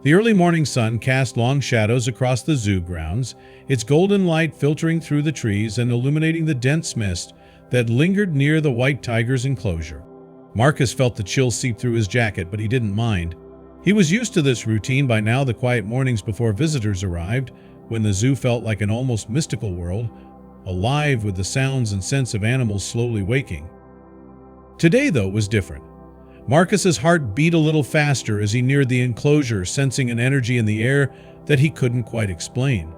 The early morning sun cast long shadows across the zoo grounds, its golden light filtering through the trees and illuminating the dense mist that lingered near the white tiger's enclosure. Marcus felt the chill seep through his jacket, but he didn't mind. He was used to this routine by now, the quiet mornings before visitors arrived, when the zoo felt like an almost mystical world, alive with the sounds and scents of animals slowly waking. Today, though, was different. Marcus's heart beat a little faster as he neared the enclosure, sensing an energy in the air that he couldn't quite explain.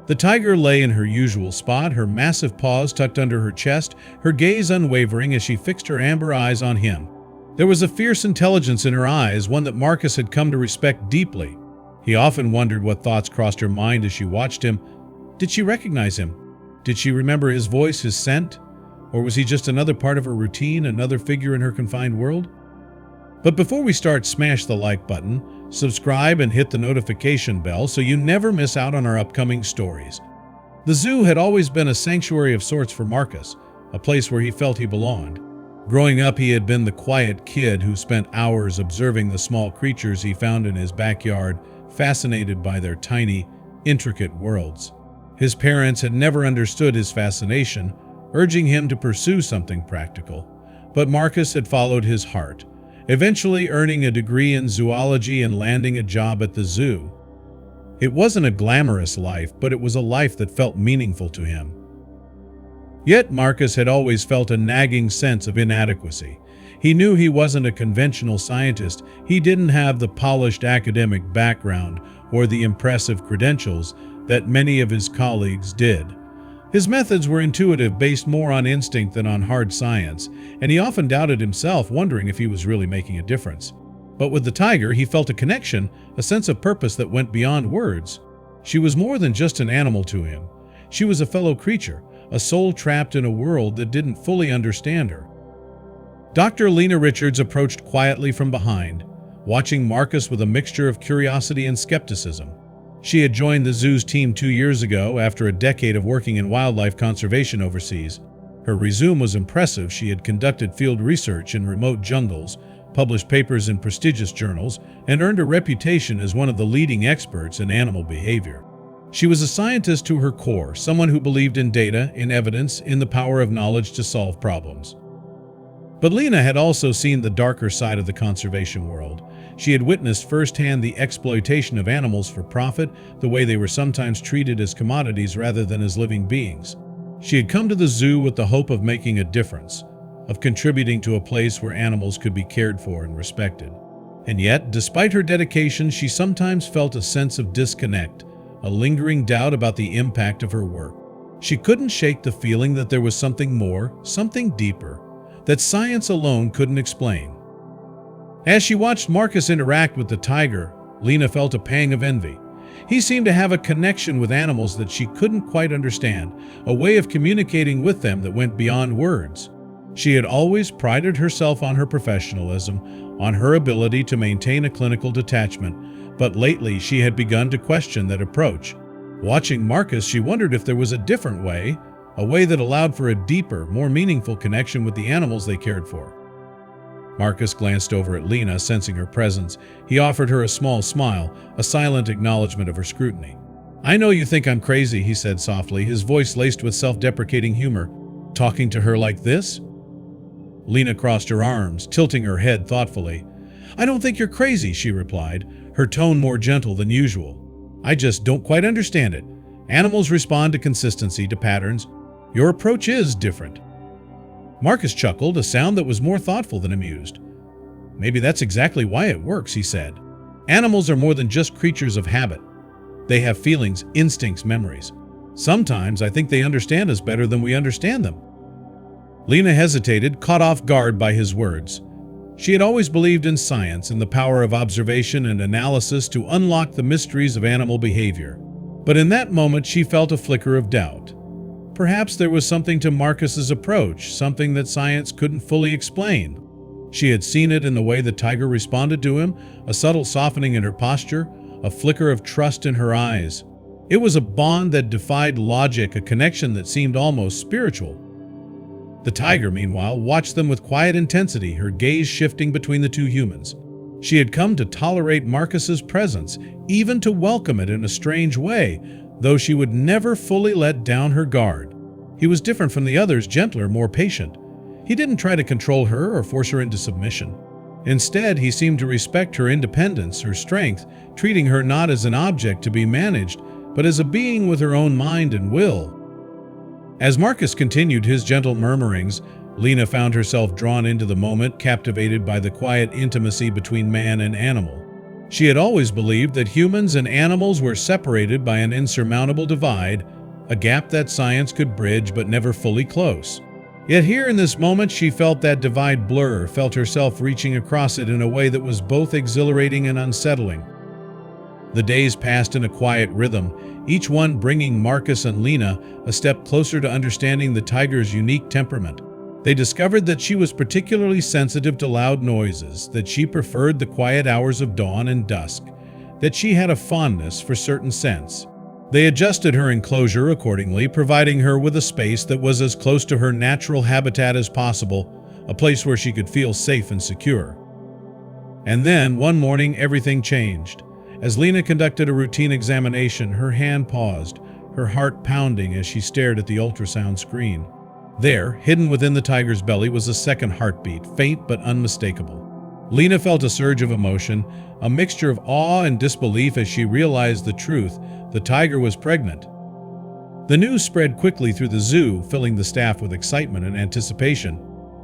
The tiger lay in her usual spot, her massive paws tucked under her chest, her gaze unwavering as she fixed her amber eyes on him. There was a fierce intelligence in her eyes, one that Marcus had come to respect deeply. He often wondered what thoughts crossed her mind as she watched him. Did she recognize him? Did she remember his voice, his scent? Or was he just another part of her routine, another figure in her confined world? But before we start, smash the like button, subscribe, and hit the notification bell so you never miss out on our upcoming stories. The zoo had always been a sanctuary of sorts for Marcus, a place where he felt he belonged. Growing up, he had been the quiet kid who spent hours observing the small creatures he found in his backyard, fascinated by their tiny, intricate worlds. His parents had never understood his fascination, urging him to pursue something practical. But Marcus had followed his heart, eventually earning a degree in zoology and landing a job at the zoo. It wasn't a glamorous life, but it was a life that felt meaningful to him. Yet Marcus had always felt a nagging sense of inadequacy. He knew he wasn't a conventional scientist. He didn't have the polished academic background or the impressive credentials that many of his colleagues did. His methods were intuitive, based more on instinct than on hard science, and he often doubted himself, wondering if he was really making a difference. But with the tiger, he felt a connection, a sense of purpose that went beyond words. She was more than just an animal to him. She was a fellow creature, a soul trapped in a world that didn't fully understand her. Dr. Lena Richards approached quietly from behind, watching Marcus with a mixture of curiosity and skepticism. She had joined the zoo's team 2 years ago after a decade of working in wildlife conservation overseas. Her resume was impressive. She had conducted field research in remote jungles, published papers in prestigious journals, and earned a reputation as one of the leading experts in animal behavior. She was a scientist to her core, someone who believed in data, in evidence, in the power of knowledge to solve problems. But Lena had also seen the darker side of the conservation world. She had witnessed firsthand the exploitation of animals for profit, the way they were sometimes treated as commodities rather than as living beings. She had come to the zoo with the hope of making a difference, of contributing to a place where animals could be cared for and respected. And yet, despite her dedication, she sometimes felt a sense of disconnect, a lingering doubt about the impact of her work. She couldn't shake the feeling that there was something more, something deeper, that science alone couldn't explain. As she watched Marcus interact with the tiger, Lena felt a pang of envy. He seemed to have a connection with animals that she couldn't quite understand, a way of communicating with them that went beyond words. She had always prided herself on her professionalism, on her ability to maintain a clinical detachment, but lately she had begun to question that approach. Watching Marcus, she wondered if there was a different way, a way that allowed for a deeper, more meaningful connection with the animals they cared for. Marcus glanced over at Lena, sensing her presence. He offered her a small smile, a silent acknowledgement of her scrutiny. "I know you think I'm crazy," he said softly, his voice laced with self-deprecating humor. "Talking to her like this?" Lena crossed her arms, tilting her head thoughtfully. "I don't think you're crazy," she replied, her tone more gentle than usual. "I just don't quite understand it. Animals respond to consistency, to patterns. Your approach is different." Marcus chuckled, a sound that was more thoughtful than amused. "Maybe that's exactly why it works," he said. "Animals are more than just creatures of habit. They have feelings, instincts, memories. Sometimes I think they understand us better than we understand them." Lena hesitated, caught off guard by his words. She had always believed in science and the power of observation and analysis to unlock the mysteries of animal behavior. But in that moment, she felt a flicker of doubt. Perhaps there was something to Marcus's approach, something that science couldn't fully explain. She had seen it in the way the tiger responded to him, a subtle softening in her posture, a flicker of trust in her eyes. It was a bond that defied logic, a connection that seemed almost spiritual. The tiger, meanwhile, watched them with quiet intensity, her gaze shifting between the two humans. She had come to tolerate Marcus's presence, even to welcome it in a strange way, though she would never fully let down her guard. He was different from the others, gentler, more patient. He didn't try to control her or force her into submission. Instead, he seemed to respect her independence, her strength, treating her not as an object to be managed, but as a being with her own mind and will. As Marcus continued his gentle murmurings, Lena found herself drawn into the moment, captivated by the quiet intimacy between man and animal. She had always believed that humans and animals were separated by an insurmountable divide, a gap that science could bridge but never fully close. Yet here in this moment she felt that divide blur, felt herself reaching across it in a way that was both exhilarating and unsettling. The days passed in a quiet rhythm, each one bringing Marcus and Lena a step closer to understanding the tiger's unique temperament. They discovered that she was particularly sensitive to loud noises, that she preferred the quiet hours of dawn and dusk, that she had a fondness for certain scents. They adjusted her enclosure accordingly, providing her with a space that was as close to her natural habitat as possible, a place where she could feel safe and secure. And then, one morning, everything changed. As Lena conducted a routine examination, her hand paused, her heart pounding as she stared at the ultrasound screen. There, hidden within the tiger's belly, was a second heartbeat, faint but unmistakable. Lena felt a surge of emotion, a mixture of awe and disbelief as she realized the truth: the tiger was pregnant. The news spread quickly through the zoo, filling the staff with excitement and anticipation.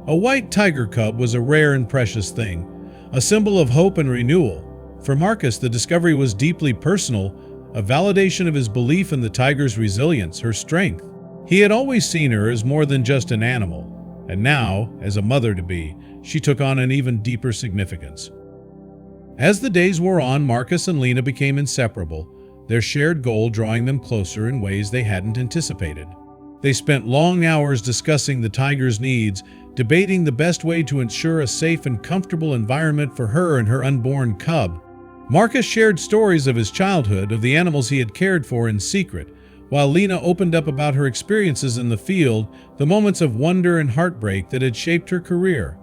A white tiger cub was a rare and precious thing, a symbol of hope and renewal. For Marcus, the discovery was deeply personal, a validation of his belief in the tiger's resilience, her strength. He had always seen her as more than just an animal, and now, as a mother-to-be, she took on an even deeper significance. As the days wore on, Marcus and Lena became inseparable, their shared goal drawing them closer in ways they hadn't anticipated. They spent long hours discussing the tiger's needs, debating the best way to ensure a safe and comfortable environment for her and her unborn cub. Marcus shared stories of his childhood, of the animals he had cared for in secret, while Lena opened up about her experiences in the field, the moments of wonder and heartbreak that had shaped her career.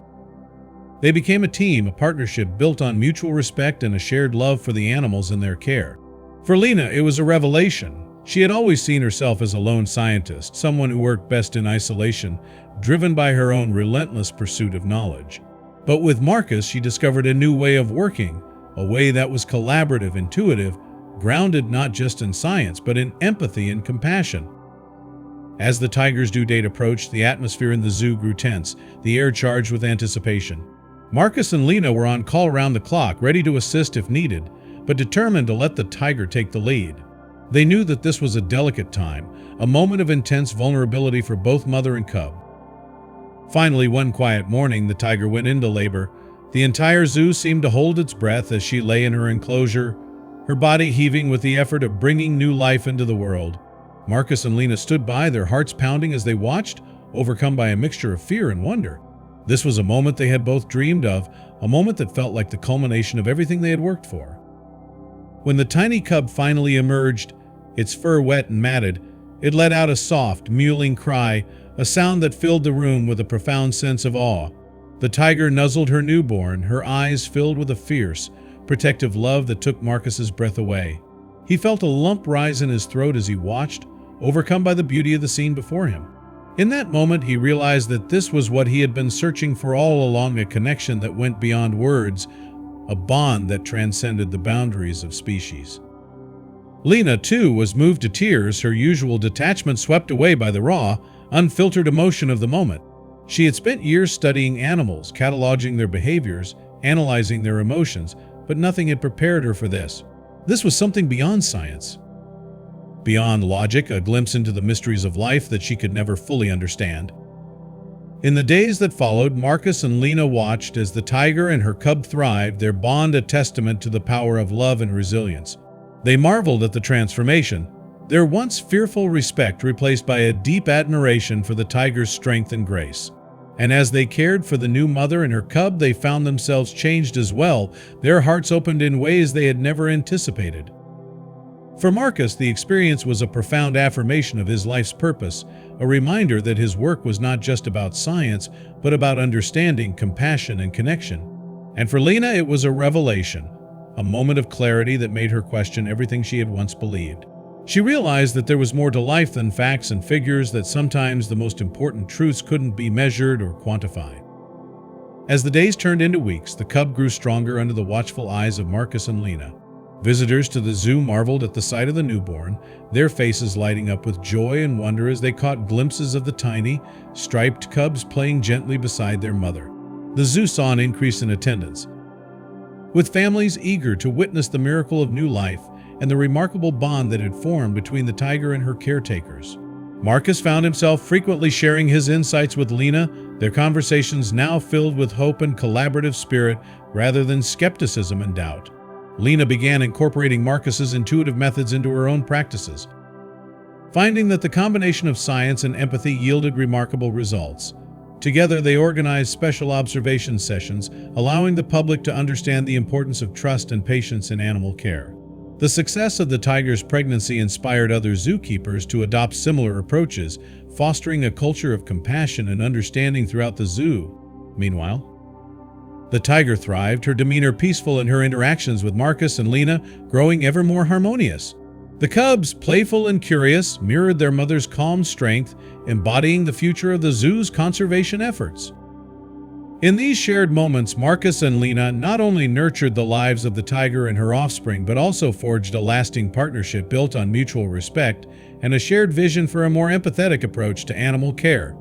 They became a team, a partnership built on mutual respect and a shared love for the animals in their care. For Lena, it was a revelation. She had always seen herself as a lone scientist, someone who worked best in isolation, driven by her own relentless pursuit of knowledge. But with Marcus, she discovered a new way of working, a way that was collaborative, intuitive, grounded not just in science, but in empathy and compassion. As the tiger's due date approached, the atmosphere in the zoo grew tense, the air charged with anticipation. Marcus and Lena were on call around the clock, ready to assist if needed, but determined to let the tiger take the lead. They knew that this was a delicate time, a moment of intense vulnerability for both mother and cub. Finally, one quiet morning, the tiger went into labor. The entire zoo seemed to hold its breath as she lay in her enclosure, her body heaving with the effort of bringing new life into the world. Marcus and Lena stood by, their hearts pounding as they watched, overcome by a mixture of fear and wonder. This was a moment they had both dreamed of, a moment that felt like the culmination of everything they had worked for. When the tiny cub finally emerged, its fur wet and matted, it let out a soft, mewling cry, a sound that filled the room with a profound sense of awe. The tiger nuzzled her newborn, her eyes filled with a fierce, protective love that took Marcus's breath away. He felt a lump rise in his throat as he watched, overcome by the beauty of the scene before him. In that moment, he realized that this was what he had been searching for all along, a connection that went beyond words, a bond that transcended the boundaries of species. Lena, too, was moved to tears, her usual detachment swept away by the raw, unfiltered emotion of the moment. She had spent years studying animals, cataloging their behaviors, analyzing their emotions, but nothing had prepared her for this. This was something beyond science. Beyond logic, a glimpse into the mysteries of life that she could never fully understand. In the days that followed, Marcus and Lena watched as the tiger and her cub thrived, their bond a testament to the power of love and resilience. They marveled at the transformation, their once fearful respect replaced by a deep admiration for the tiger's strength and grace. And as they cared for the new mother and her cub, they found themselves changed as well, their hearts opened in ways they had never anticipated. For Marcus, the experience was a profound affirmation of his life's purpose, a reminder that his work was not just about science, but about understanding, compassion, and connection. And for Lena, it was a revelation, a moment of clarity that made her question everything she had once believed. She realized that there was more to life than facts and figures, that sometimes the most important truths couldn't be measured or quantified. As the days turned into weeks, the cub grew stronger under the watchful eyes of Marcus and Lena. Visitors to the zoo marveled at the sight of the newborn, their faces lighting up with joy and wonder as they caught glimpses of the tiny, striped cubs playing gently beside their mother. The zoo saw an increase in attendance, with families eager to witness the miracle of new life and the remarkable bond that had formed between the tiger and her caretakers. Marcus found himself frequently sharing his insights with Lena, their conversations now filled with hope and collaborative spirit rather than skepticism and doubt. Lena began incorporating Marcus's intuitive methods into her own practices, finding that the combination of science and empathy yielded remarkable results. Together, they organized special observation sessions, allowing the public to understand the importance of trust and patience in animal care. The success of the tiger's pregnancy inspired other zookeepers to adopt similar approaches, fostering a culture of compassion and understanding throughout the zoo. Meanwhile, the tiger thrived, her demeanor peaceful and her interactions with Marcus and Lena growing ever more harmonious. The cubs, playful and curious, mirrored their mother's calm strength, embodying the future of the zoo's conservation efforts. In these shared moments, Marcus and Lena not only nurtured the lives of the tiger and her offspring, but also forged a lasting partnership built on mutual respect and a shared vision for a more empathetic approach to animal care.